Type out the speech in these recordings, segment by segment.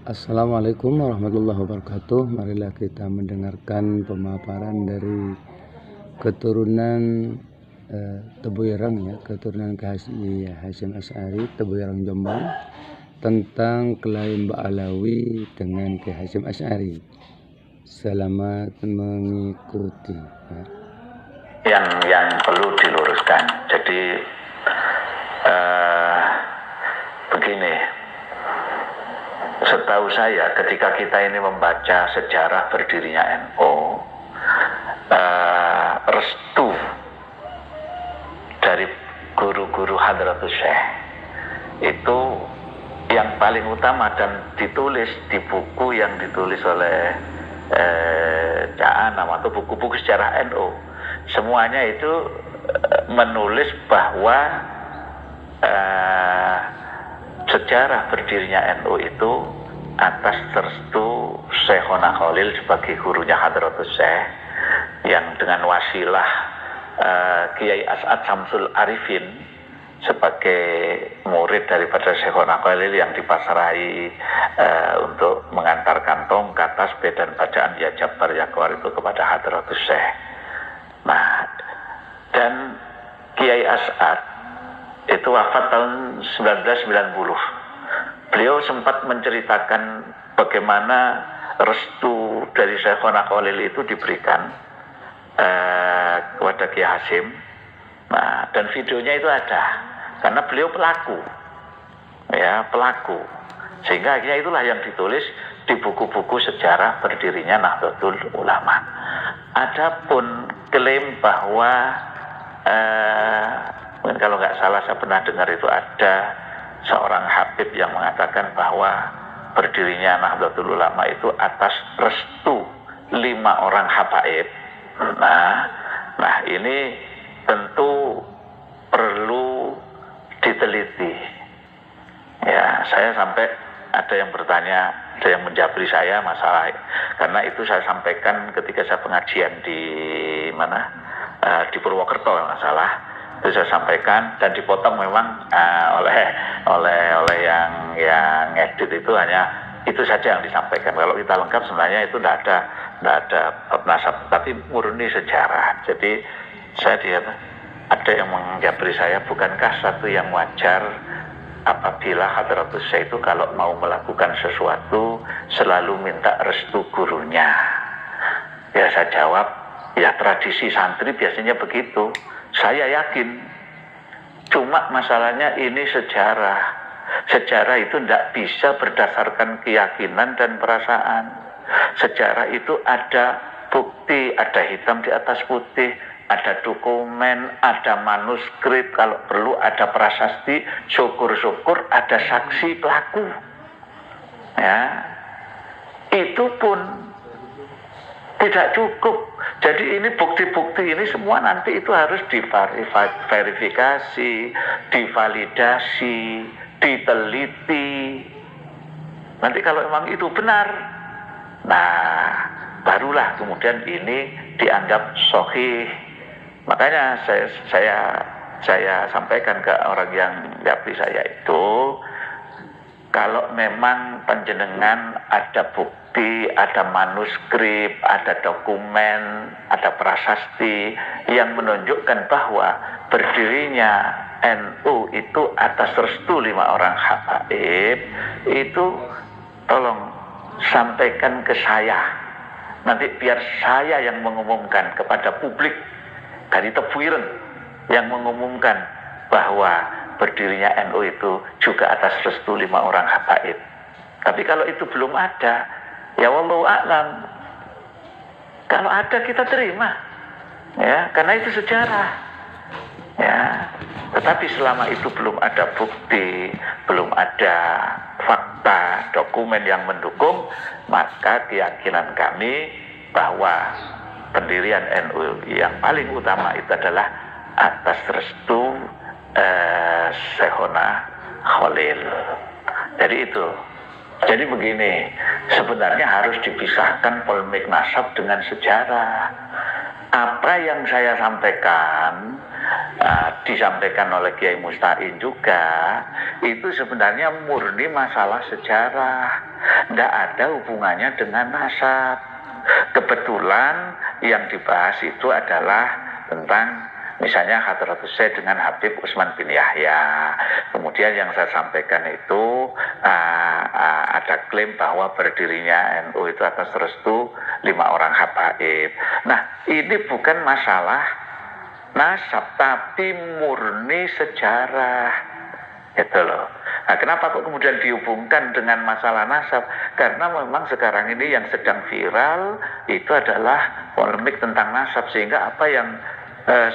Assalamualaikum warahmatullahi wabarakatuh. Marilah kita mendengarkan pemaparan dari keturunan Tebu Ireng, ya, keturunan Kiai Hasyim Asy'ari Tebu Ireng Jombang, tentang kelahi Mbak Alawi dengan Kiai Hasyim Asy'ari. Selamat mengikuti, ya. Yang perlu diluruskan. Jadi begini, setahu saya ketika kita ini membaca sejarah berdirinya NU, restu dari guru-guru Hadratus Syekh itu yang paling utama dan ditulis di buku yang ditulis oleh Cak Anam atau buku-buku sejarah NU, semuanya itu menulis bahwa sejarah berdirinya NU itu atas restu Syekhona Khalil sebagai gurunya Hadratus Syekh, yang dengan wasilah Kiai As'ad Samsul Arifin sebagai murid daripada Syekhona Khalil yang dipasrahi untuk mengantarkan tongkat, tasbih dan bacaan ya Jabbar ya Qahar itu kepada Hadratus Syekh. Nah, dan Kiai As'ad itu wafat tahun 1990. Beliau sempat menceritakan bagaimana restu dari Syekhona Khalil itu diberikan kepada Kiai Hasyim. Nah, dan videonya itu ada, karena beliau pelaku, ya, pelaku. Sehingga akhirnya itulah yang ditulis di buku-buku sejarah berdirinya Nahdlatul Ulama. Adapun klaim bahwa mungkin kalau nggak salah saya pernah dengar itu ada seorang habib yang mengatakan bahwa berdirinya Nahdlatul Ulama itu atas restu 5 orang habaib. Nah ini tentu perlu diteliti. Ya, saya sampai ada yang bertanya, ada yang menjabri saya masalah, karena itu saya sampaikan ketika saya pengajian di mana, di Purwokerto kalau nggak salah. Itu saya sampaikan dan dipotong memang oleh yang ngedit itu, hanya itu saja yang disampaikan. Kalau kita lengkap sebenarnya itu tidak ada nasab, tapi murni sejarah. Jadi saya lihat ada yang menjabri saya, bukankah satu yang wajar apabila Hadratus Syekh itu kalau mau melakukan sesuatu selalu minta restu gurunya? Ya saya jawab, ya tradisi santri biasanya begitu. Saya yakin, cuma masalahnya ini sejarah. Sejarah itu tidak bisa berdasarkan keyakinan dan perasaan. Sejarah itu ada bukti, ada hitam di atas putih, ada dokumen, ada manuskrip, kalau perlu ada prasasti, syukur-syukur ada saksi pelaku. Ya, itu pun tidak cukup. Jadi ini bukti-bukti ini semua nanti itu harus diverifikasi, divalidasi, diteliti. Nanti kalau memang itu benar, nah barulah kemudian ini dianggap sahih. Makanya saya sampaikan ke orang yang japri saya itu, kalau memang panjenengan ada bukti, ada manuskrip, ada dokumen, ada prasasti yang menunjukkan bahwa berdirinya NU itu atas restu 5 orang habaib, itu tolong sampaikan ke saya. Nanti biar saya yang mengumumkan kepada publik dari Tebu Ireng, yang mengumumkan bahwa berdirinya NU itu juga atas restu 5 orang habaib. Tapi kalau itu belum ada, ya wallahu a'lam. Kalau ada kita terima, ya, karena itu sejarah. Ya, tetapi selama itu belum ada bukti, belum ada fakta, dokumen yang mendukung, maka keyakinan kami bahwa pendirian NU yang paling utama itu adalah atas restu Syekhona Khalil. Jadi itu. Jadi begini, sebenarnya harus dipisahkan polemik nasab dengan sejarah. Apa yang saya sampaikan disampaikan oleh Kiai Musta'in juga, itu sebenarnya murni masalah sejarah. tidak ada hubungannya dengan nasab. Kebetulan yang dibahas itu adalah tentang misalnya Hadratus Syekh dengan Habib Utsman bin Yahya. Kemudian yang saya sampaikan itu ada klaim bahwa berdirinya NU itu atas restu 5 orang habaib. Nah, ini bukan masalah nasab, tapi murni sejarah, gitu loh. Nah, kenapa kok kemudian dihubungkan dengan masalah nasab? Karena memang sekarang ini yang sedang viral itu adalah polemik tentang nasab, sehingga apa yang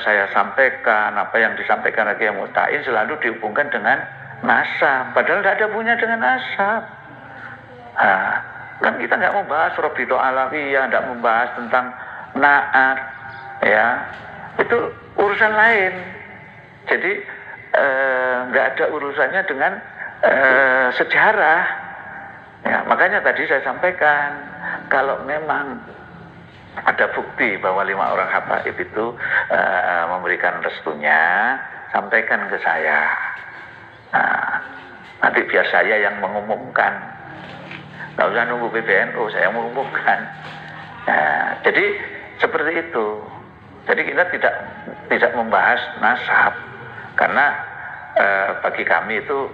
saya sampaikan, apa yang disampaikan Kiai Mu'tahin selalu dihubungkan dengan nasab, padahal tidak ada hubungannya dengan nasab. Nah, kan kita nggak membahas Rabito Alawiyah, tidak membahas tentang naat, ya, itu urusan lain. Jadi nggak ada urusannya dengan sejarah. Ya, makanya tadi saya sampaikan, kalau memang ada bukti bahwa 5 orang habaib itu memberikan restunya, sampaikan ke saya. Nah, nanti biar saya yang mengumumkan, nggak usah nunggu PBNU, saya mengumumkan. Nah, jadi seperti itu. Jadi kita tidak membahas nasab, karena bagi kami itu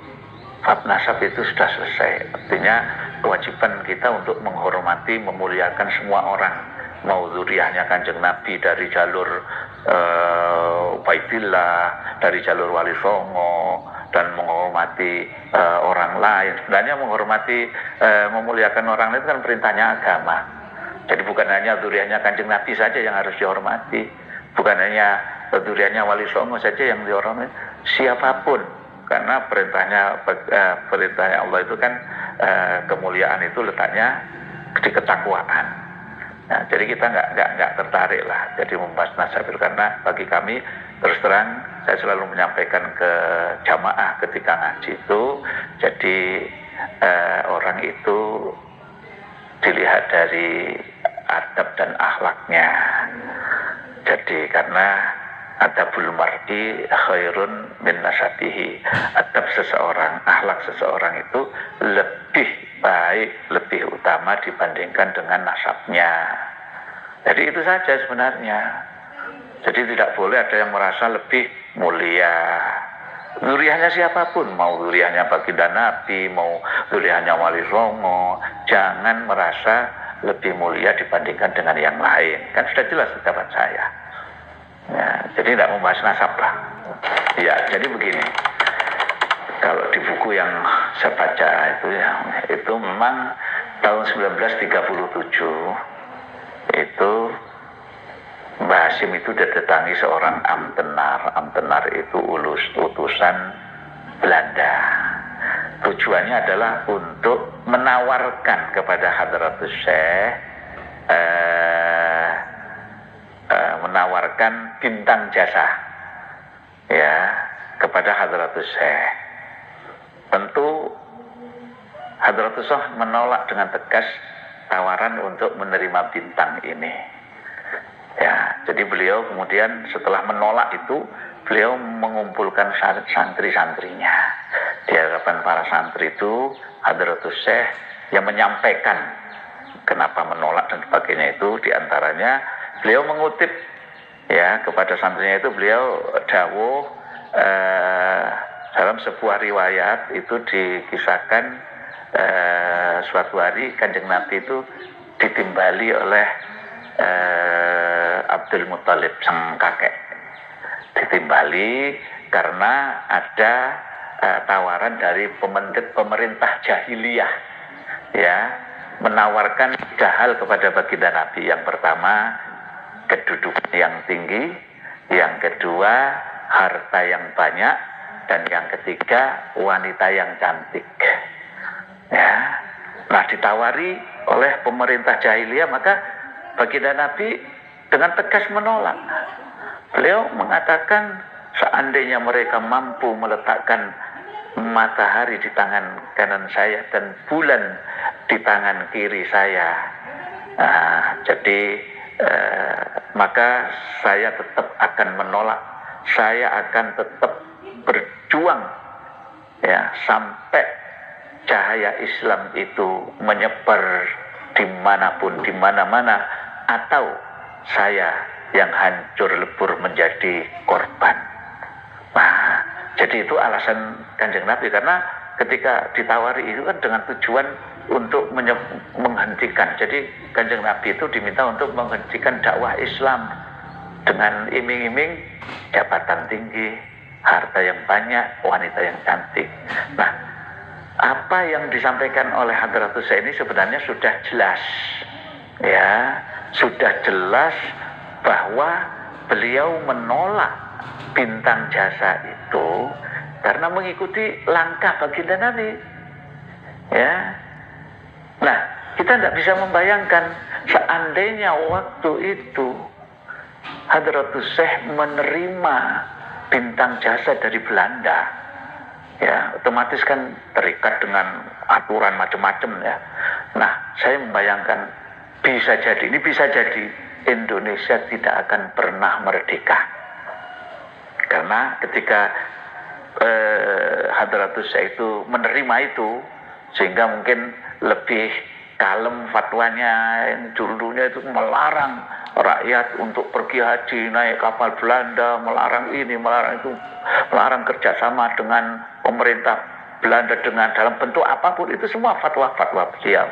bab nasab itu sudah selesai. Artinya kewajiban kita untuk menghormati, memuliakan semua orang, mau zuriyahnya Kanjeng Nabi dari jalur Ubaidillah, dari jalur Wali Songo, dan menghormati orang lain. Sebenarnya menghormati, memuliakan orang lain itu kan perintahnya agama. Jadi bukan hanya zuriyahnya Kanjeng Nabi saja yang harus dihormati, bukan hanya zuriyahnya Wali Songo saja yang dihormati, siapapun. Karena perintahnya Allah itu kan kemuliaan itu letaknya di ketakwaan. Nah, jadi kita nggak tertarik lah jadi membahas nasab itu, karena bagi kami terus terang saya selalu menyampaikan ke jamaah ketika ngaji itu, jadi orang itu dilihat dari adab dan akhlaknya. Jadi karena adabul mar'i khairun min nasabihi, adab seseorang, akhlak seseorang itu lebih baik, lebih utama dibandingkan dengan nasabnya. Jadi itu saja sebenarnya. Jadi tidak boleh ada yang merasa lebih mulia. Zuriyahnya siapapun, mau zuriyahnya baginda Nabi, mau zuriyahnya Wali Songo, jangan merasa lebih mulia dibandingkan dengan yang lain. Kan sudah jelas pendapat saya. Ya, jadi tidak membahas nasab lah. Ya, jadi begini. Kalau di buku yang saya baca itu ya, itu memang tahun 1937 itu Mbah Hasyim itu didatangi seorang amtenar. Amtenar itu utusan Belanda. Tujuannya adalah untuk menawarkan kepada Hadratus Syekh, menawarkan bintang jasa, ya, kepada Hadratus Syekh. Tentu Hadratus Syekh menolak dengan tegas tawaran untuk menerima bintang ini. Ya, jadi beliau kemudian setelah menolak itu, beliau mengumpulkan santri-santrinya. Di hadapan para santri itu, Hadratus Syekh yang menyampaikan kenapa menolak dan sebagainya itu, diantaranya beliau mengutip ya kepada santrinya itu, beliau dawuh dalam sebuah riwayat itu dikisahkan suatu hari Kanjeng Nabi itu ditimbali oleh Abdul Muthalib sang kakek. Ditimbali karena ada tawaran dari pemerintah jahiliyah, ya, menawarkan 3 hal kepada baginda Nabi. Yang pertama, kedudukan yang tinggi, yang kedua, harta yang banyak, dan yang ketiga, wanita yang cantik. Ya, nah ditawari oleh pemerintah jahiliyah, maka baginda Nabi dengan tegas menolak. Beliau mengatakan, seandainya mereka mampu meletakkan matahari di tangan kanan saya dan bulan di tangan kiri saya, jadi maka saya tetap akan menolak. Saya akan tetap berjuang ya sampai cahaya Islam itu menyebar dimanapun, di mana-mana, atau saya yang hancur lebur menjadi korban. Nah, jadi itu alasan Kanjeng Nabi, karena ketika ditawari itu kan dengan tujuan untuk menghentikan. Jadi Kanjeng Nabi itu diminta untuk menghentikan dakwah Islam dengan iming-iming jabatan tinggi, harta yang banyak, wanita yang cantik. Nah, apa yang disampaikan oleh Hadratus Syekh ini sebenarnya sudah jelas, ya, sudah jelas bahwa beliau menolak bintang jasa itu karena mengikuti langkah baginda Nabi, ya. Nah, kita tidak bisa membayangkan seandainya waktu itu Hadratus Syekh menerima bintang jasa dari Belanda, ya, otomatis kan terikat dengan aturan macam-macam, ya. Nah, saya membayangkan bisa jadi Indonesia tidak akan pernah merdeka, karena ketika Hadratus Syekh itu menerima itu, sehingga mungkin lebih kalem fatwanya. Yang dulunya itu melarang rakyat untuk pergi haji, naik kapal Belanda, melarang ini, melarang itu, melarang kerjasama dengan pemerintah Belanda dengan dalam bentuk apapun. Itu semua fatwa-fatwa beliau.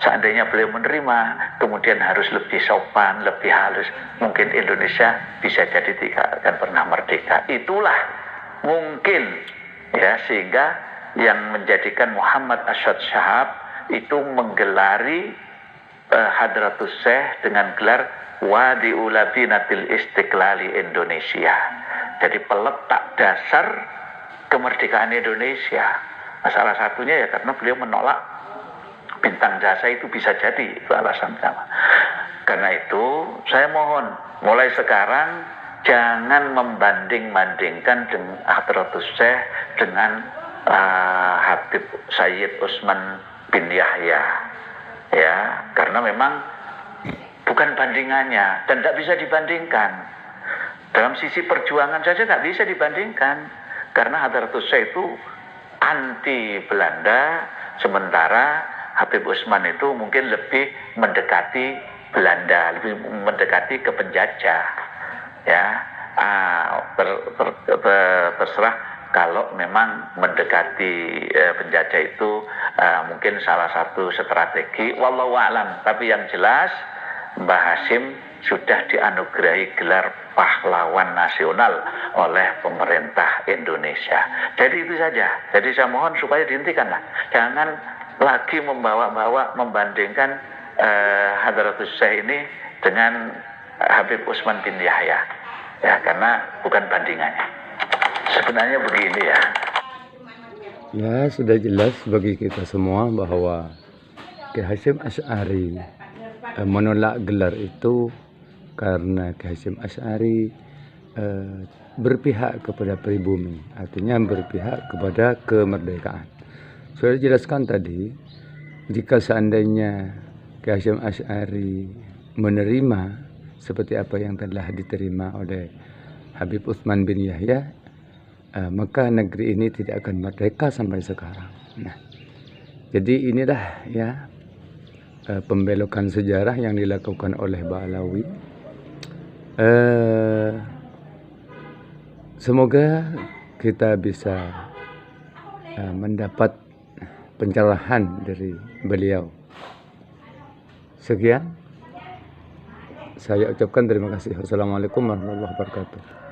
Seandainya beliau menerima, kemudian harus lebih sopan, lebih halus, mungkin Indonesia bisa jadi tidak akan pernah merdeka. Itulah mungkin, ya, sehingga yang menjadikan Muhammad Arsyad Syihab itu menggelari Hadratus Syekh dengan gelar Wadi'u Labinatil Istiqlali Indonesia. Jadi peletak dasar kemerdekaan Indonesia. Nah, salah satunya ya karena beliau menolak bintang jasa itu, bisa jadi itu alasan sama. Karena itu saya mohon mulai sekarang jangan membanding-bandingkan dengan Hadratus Syekh dengan Habib Sayyid Utsman bin Yahya, ya, karena memang bukan bandingannya dan tidak bisa dibandingkan. Dalam sisi perjuangan saja tidak bisa dibandingkan, karena Hadratus Syekh itu anti Belanda, sementara Habib Utsman itu mungkin lebih mendekati Belanda, lebih mendekati ke penjajah, ya. Terserah kalau memang mendekati penjajah itu mungkin salah satu strategi, wallahu a'lam. Tapi yang jelas Mbah Hasyim sudah dianugerahi gelar pahlawan nasional oleh pemerintah Indonesia. Jadi itu saja. Jadi saya mohon supaya dihentikanlah. Jangan lagi membawa-bawa, membandingkan Hadratus Syekh ini dengan Habib Utsman bin Yahya, ya, karena bukan bandingannya. Sebenarnya begini, ya. Ya, sudah jelas bagi kita semua bahwa Kiai Hasyim Asy'ari menolak gelar itu karena Kiai Hasyim Asy'ari berpihak kepada pribumi, artinya berpihak kepada kemerdekaan. Sudah dijelaskan tadi, jika seandainya Kiai Hasyim Asy'ari menerima seperti apa yang telah diterima oleh Habib Utsman bin Yahya, maka negeri ini tidak akan merdeka sampai sekarang. Nah, jadi inilah, ya, pembelokan sejarah yang dilakukan oleh Ba'alawi. Semoga kita bisa mendapat pencerahan dari beliau. Sekian, saya ucapkan terima kasih. Wassalamualaikum warahmatullahi wabarakatuh.